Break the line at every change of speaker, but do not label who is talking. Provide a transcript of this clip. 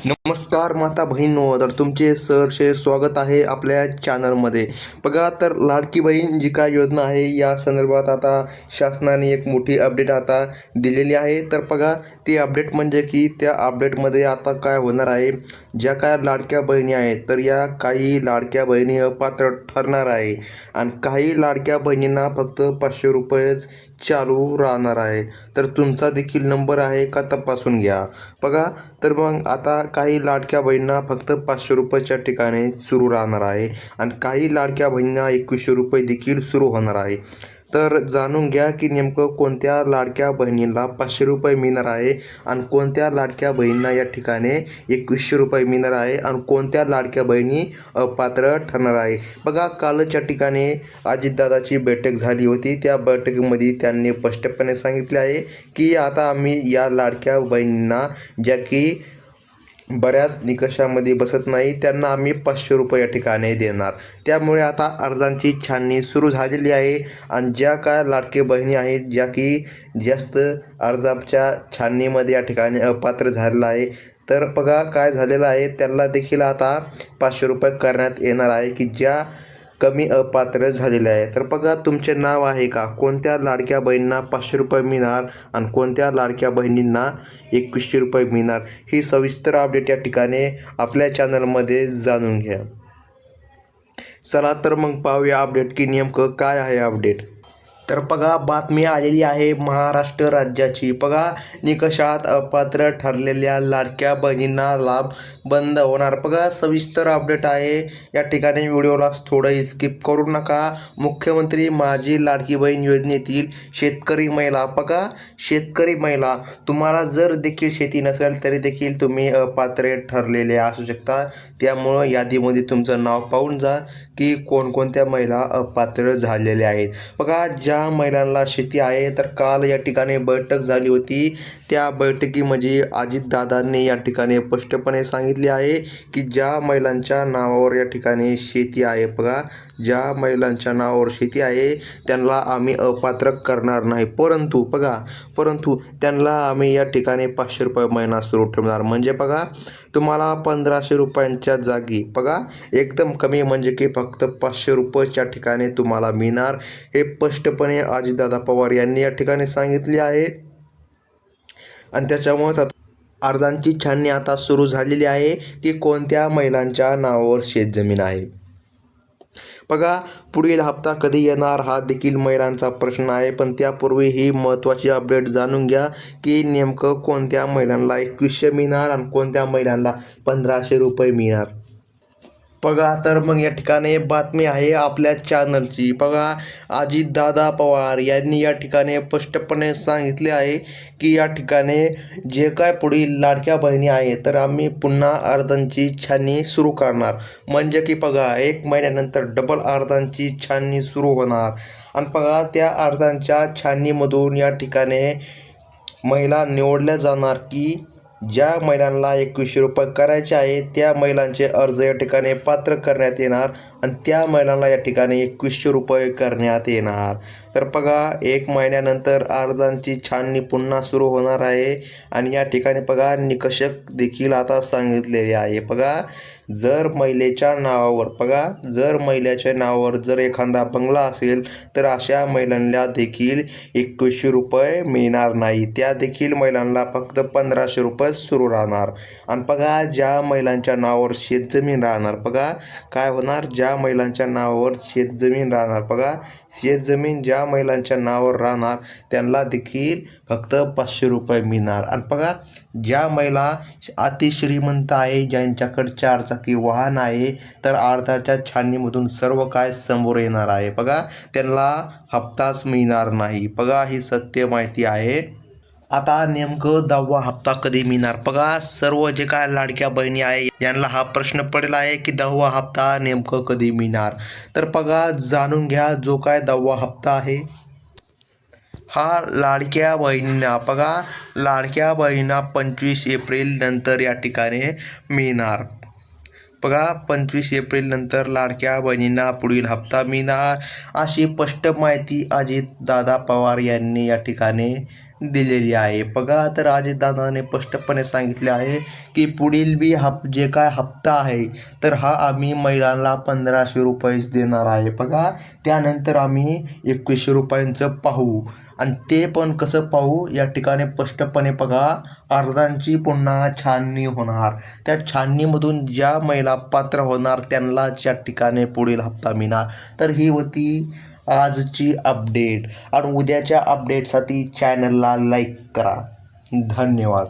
नमस्कार माता बहिणींनो, तर तुमचे सहर्ष स्वागत आहे आपल्या चॅनलमध्ये. बघा, तर लाडकी बहीण जी काय योजना आहे या संदर्भात आता शासनाने एक मोठी अपडेट आता दिलेली आहे. तर बघा, ती अपडेट म्हणजे की त्या अपडेटमध्ये आता काय होणार आहे, ज्या काय लाडक्या बहिणी आहेत तर या काही लाडक्या बहिणी अपात्र ठरणार आहे आणि काही लाडक्या बहिणींना फक्त 500 रुपयेच चालू राहणार आहे. तर तुमचा देखील नंबर आहे का तपासून घ्या. बघा, तर मग आता काही लाडक्या बहिणींना फक्त 500 रुपयाच्या ठिकाणी सुरू राहणार आहे आणि काही लाडक्या बहिणींना 2100 रुपये देखील सुरू होणार आहे. तर जाणून घ्या की नेमकं कोणत्या लाडक्या बहिणींना 500 रुपये मिळणार आहे आणि कोणत्या लाडक्या बहिणींना या ठिकाणी 2100 रुपये मिळणार आहे आणि कोणत्या लाडक्या बहिणी अपात्र ठरणार आहे. बघा, कालच्या ठिकाणी अजितदादाची बैठक झाली होती. त्या बैठकीमध्ये त्यांनी स्पष्टपणे सांगितले आहे की आता आम्ही या लाडक्या बहिणींना ज्या की बऱ्याच निकषामध्ये बसत नाही त्यांना आम्ही 500 रुपये या ठिकाणी देणार. त्यामुळे आता अर्जांची छाननी सुरू झालेली आहे आणि ज्या काय लाडके बहिणी आहेत ज्या की जास्त अर्जाच्या छाननीमध्ये या ठिकाणी अपात्र झालेला आहे, तर बघा काय झालेलं आहे, त्यांना देखील आता 500 रुपये करण्यात येणार आहे की ज्या कमी अपात्र झालेले आहे. तर बघा, तुमचे नाव आहे का, कोणत्या लाडक्या बहिणींना 500 रुपये मिळणार आणि कोणत्या लाडक्या बहिणींना 2100 रुपये मिळणार, ही सविस्तर अपडेट या ठिकाणी आपल्या चॅनलमध्ये जाणून घ्या. चला तर मग पाहूया अपडेट की नेमकं काय आहे अपडेट. तर बघा, बातमी आलेली आहे महाराष्ट्र राज्याची. बघा, निकषात अपात्र ठरलेल्या लाडक्या बहिणींना लाभ बंद होणार. बघा, सविस्तर अपडेट आहे या ठिकाणी, व्हिडिओला थोडं स्किप करू नका. मुख्यमंत्री माझी लाडकी बहीण योजनेतील शेतकरी महिला. बघा, शेतकरी महिला, तुम्हाला जर देखील शेती नसेल तरी देखील तुम्ही अपात्र ठरलेले असू शकता. त्यामुळं यादीमध्ये तुमचं नाव पाहून जा की कोणकोणत्या महिला अपात्र झालेल्या आहेत. बघा, ज्या महिलांना शेती आहे तर काल या ठिकाणी बैठक झाली होती. त्या बैठकीमध्ये अजितदादांनी या ठिकाणी स्पष्टपणे सांगितले आहे की ज्या महिलांच्या नावावर या ठिकाणी शेती आहे, बघा ज्या महिलांच्या नावावर शेती आहे त्यांना आम्ही अपात्र करणार नाही, परंतु त्यांना आम्ही या ठिकाणी 500 रुपये महिना सुरू ठेवणार. म्हणजे बघा, तुम्हाला 1500 रुपयांच्या जागी बघा एकदम कमी म्हणजे की फक्त 500 रुपयाच्या ठिकाणी तुम्हाला मिळणार. हे स्पष्टपणे अजितदादा पवार यांनी या ठिकाणी सांगितले आहे आणि त्याच्यामुळेच अर्जांची छाननी आता सुरू झालेली आहे की कोणत्या महिलांच्या नावावर शेतजमीन आहे. बघा, पुढील हप्ता कधी येणार हा देखील महिलांचा प्रश्न आहे, पण त्यापूर्वी ही महत्त्वाची अपडेट जाणून घ्या की नेमकं कोणत्या महिलांना 2100 मिळणार आणि कोणत्या महिलांना 1500 रुपये मिळणार. बघा, तर मग या ठिकाणी बातमी आहे आपल्या चॅनलची. बघा, अजितदादा पवार यांनी या ठिकाणी स्पष्टपणे सांगितले आहे की या ठिकाणी जे काय पुढील लाडक्या बहिणी आहे तर आम्ही पुन्हा अर्जांची छाननी सुरू करणार. म्हणजे की बघा, 1 महिन्यानंतर डबल अर्जांची छाननी सुरू होणार आणि बघा त्या अर्जांच्या छाननीमधून या ठिकाणी महिला निवडल्या जाणार की ज्या महिलांना 2100 रुपये करायचे आहे त्या महिलांचे अर्ज या ठिकाणी पात्र करण्यात येणार आणि त्या महिलांना या ठिकाणी 2100 रुपये करण्यात येणार. तर बघा, 1 महिन्यानंतर अर्जांची छाननी पुन्हा सुरू होणार आहे आणि या ठिकाणी बघा निकष देखील आता सांगितलेले आहे. बघा, जर महिलेच्या नावावर जर एखादा बंगला असेल तर अशा महिलांना देखील 2100 रुपये मिळणार नाही. त्या देखील महिलांना फक्त 1500 रुपये सुरू राहणार. आणि बघा, ज्या महिलांच्या नावावर शेतजमीन राहणार, बघा काय होणार, ज्या महिलांच्या नावावर शेतजमीन राहणार, बघा शेतजमीन ज्या महिलांच्या नावावर राहणार त्यांना देखील फक्त 500 रुपये मिळणार. आणि बघा, ज्या महिला अतिश्रीमंत आहे, ज्यांच्याकडे 4 चाकी वाहन आहे तर अर्जाच्या छाननीमधून सर्व काय समोर येणार आहे. बघा, त्यांना हप्ताच मिळणार नाही. बघा, ही सत्य माहिती आहे. आता नेमकं 10वा हप्ता कधी मिळणार. बघा, सर्व जे काय लाडक्या बहिणी आहे यांना हा प्रश्न पडला आहे की 10वा हप्ता नेमकं कधी मिळणार. तर बघा, जाणून घ्या, जो काय 10वा हप्ता आहे हा लाडक्या बहिणींना 25 एप्रिल नंतर या ठिकाणी मिळणार. बघा, 25 एप्रिल नंतर लाडक्या बहिणींना पुढील हप्ता मिळणार, अशी स्पष्ट माहिती अजितदादा पवार यांनी या ठिकाणी दिलेली आहे. बघा तर अजितदादाने स्पष्टपणे सांगितले आहे की पुढील बी जे काय हप्ता आहे तर हा आम्ही महिलांना 1500 रुपयेच देणार आहे. बघा त्यानंतर आम्ही 2100 रुपयांचं पाहू आणि ते पण कसं पाहू या ठिकाणी स्पष्टपणे बघा अर्जांची पुन्हा छाननी होणार. त्या छाननीमधून ज्या महिला पात्र होणार त्यांनाच या ठिकाणी पुढील हप्ता मिळणार. तर ही होती आजची अपडेट आणि उद्याच्या अपडेटसाठी चॅनलला लाईक करा. धन्यवाद.